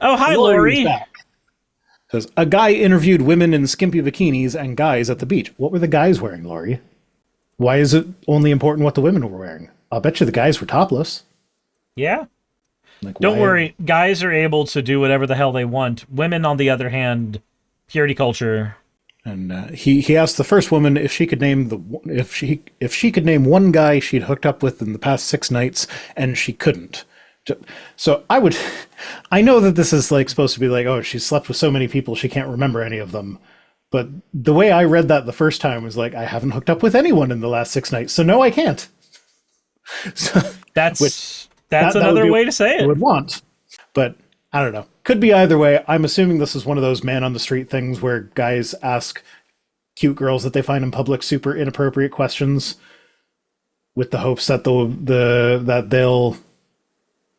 Oh, hi, Lori is Lori. back. Says, a guy interviewed women in skimpy bikinis and guys at the beach. What were the guys wearing, Lori? Why is it only important what the women were wearing? I'll bet you the guys were topless. Yeah. Like, Don't why? worry. Guys are able to do whatever the hell they want. Women, on the other hand, purity culture. And he asked the first woman if she could name if she could name one guy she'd hooked up with in the past 6 nights, and she couldn't. So I know that this is like supposed to be like, oh, she slept with so many people she can't remember any of them. But the way I read that the first time was like, I haven't hooked up with anyone in the last 6 nights, so no, I can't. So, That's that would another be way to say what I it. would want. But I don't know. Could be either way. I'm assuming this is one of those man on the street things where guys ask cute girls that they find in public super inappropriate questions with the hopes that that they'll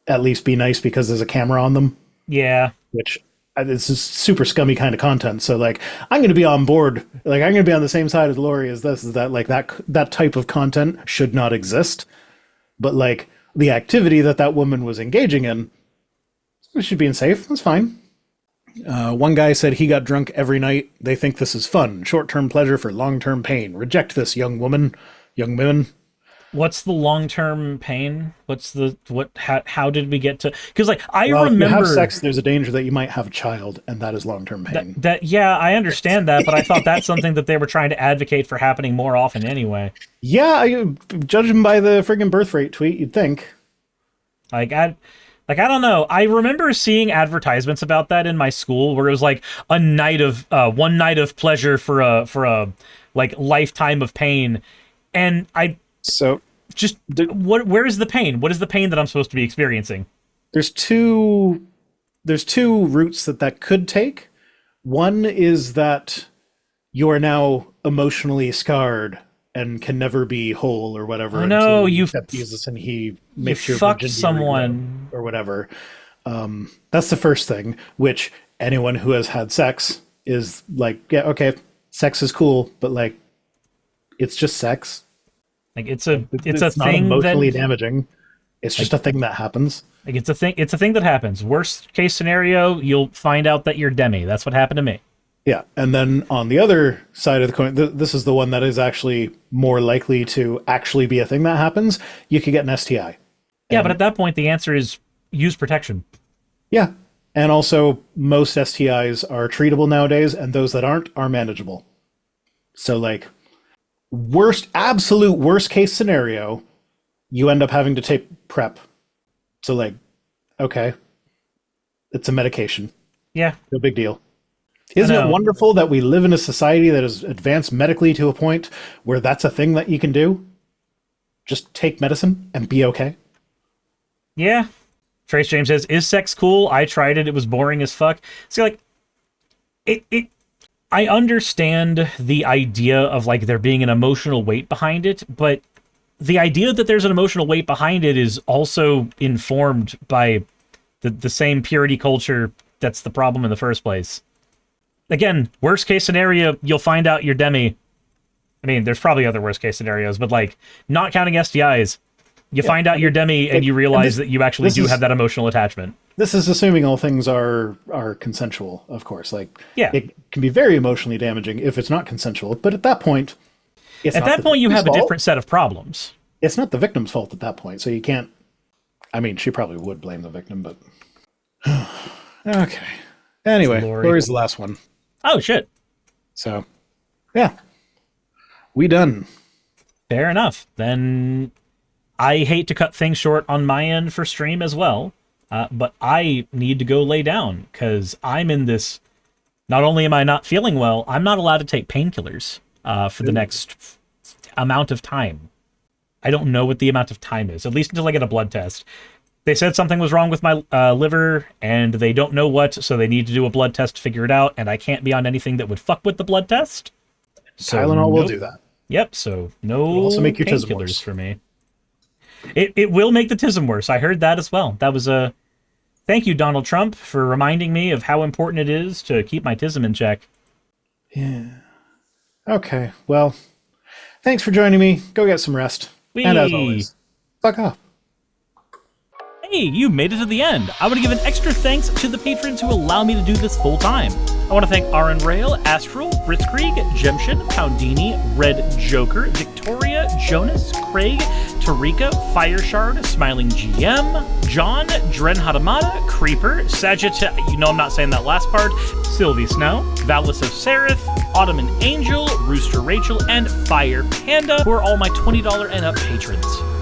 at least be nice because there's a camera on them, Yeah. which this is super scummy kind of content. So like, I'm going to be on board. Like, I'm going to be on the same side as Lori as this. Is that like that type of content should not exist, but like the activity that woman was engaging in, it should be safe. That's fine. One guy said he got drunk every night. They think this is fun. Short-term pleasure for long-term pain. Reject this, young woman. Young women. What's the long-term pain? How did we get to? Because like I Well, if you remember have sex, there's a danger that you might have a child, and that is long-term pain. that. Yeah, I understand that, but I thought that's something that they were trying to advocate for happening more often anyway. Yeah, judging by the friggin' birth rate tweet, you'd think. I don't know. I remember seeing advertisements about that in my school where it was like a night of one night of pleasure for a like lifetime of pain, and I So just where is the pain? What is the pain that I'm supposed to be experiencing? there's two routes that could take. One is that you are now emotionally scarred and can never be whole or whatever. Oh no, until you accept Jesus and he you makes your fucked virginity someone. regrow or whatever. That's the first thing, which anyone who has had sex is like, yeah, okay, sex is cool, but like, it's just sex. Like it's a Not thing emotionally that damaging. It's just a thing that happens. like it's a thing that happens. Worst case scenario, you'll find out that you're demi. That's what happened to me. Yeah, and then on the other side of the coin, this is the one that is actually more likely to actually be a thing that happens. You could get an STI. Yeah, but at that point, the answer is use protection. Yeah, and also most STIs are treatable nowadays, and those that aren't are manageable. So like, absolute worst case scenario, you end up having to take PrEP. So like, okay, it's a medication. Yeah. No big deal. Isn't it wonderful that we live in a society that is advanced medically to a point where that's a thing that you can do? Just take medicine and be okay. Yeah. Trace James says, "Is sex cool? I tried it. It was boring as fuck." So like, I understand the idea of like there being an emotional weight behind it, but the idea that there's an emotional weight behind it is also informed by the same purity culture that's the problem in the first place. Again, worst case scenario, you'll find out you're demi. I mean, there's probably other worst case scenarios, but like, not counting STIs, you find out you're demi and you realize that you actually do have that emotional attachment. This is assuming all things are consensual, of course. Like, yeah, it can be very emotionally damaging if it's not consensual, but at that point, you have a different set of problems. It's not the victim's fault at that point, so you can't. I mean, she probably would blame the victim, but okay. Anyway, Lori's the last one. Oh shit. So, yeah, we done. Fair enough. Then I hate to cut things short on my end for stream as well, but I need to go lay down because I'm in this. Not only am I not feeling well, I'm not allowed to take painkillers for the next amount of time. I don't know what the amount of time is, at least until I get a blood test. They said something was wrong with my liver, and they don't know what, so they need to do a blood test to figure it out, and I can't be on anything that would fuck with the blood test. So Tylenol will do that. Yep, so no also make your tism painkillers worse. For me. It will make the tism worse. I heard that as well. That was a... Thank you, Donald Trump, for reminding me of how important it is to keep my tism in check. Yeah. Okay, well, thanks for joining me. Go get some rest. Whee! And as always, fuck off. Hey, you made it to the end. I want to give an extra thanks to the patrons who allow me to do this full time. I want to thank Aaron Rail, Astral, Britzkrieg, Jemshin, Poundini, Red Joker, Victoria, Jonas, Craig, Tarika, Fireshard, Smiling GM, John, Dren Hadamada, Creeper, Sagitta, you know I'm not saying that last part, Sylvie Snow, Valis of Seraph, Ottoman Angel, Rooster Rachel, and Fire Panda, who are all my $20 and up patrons.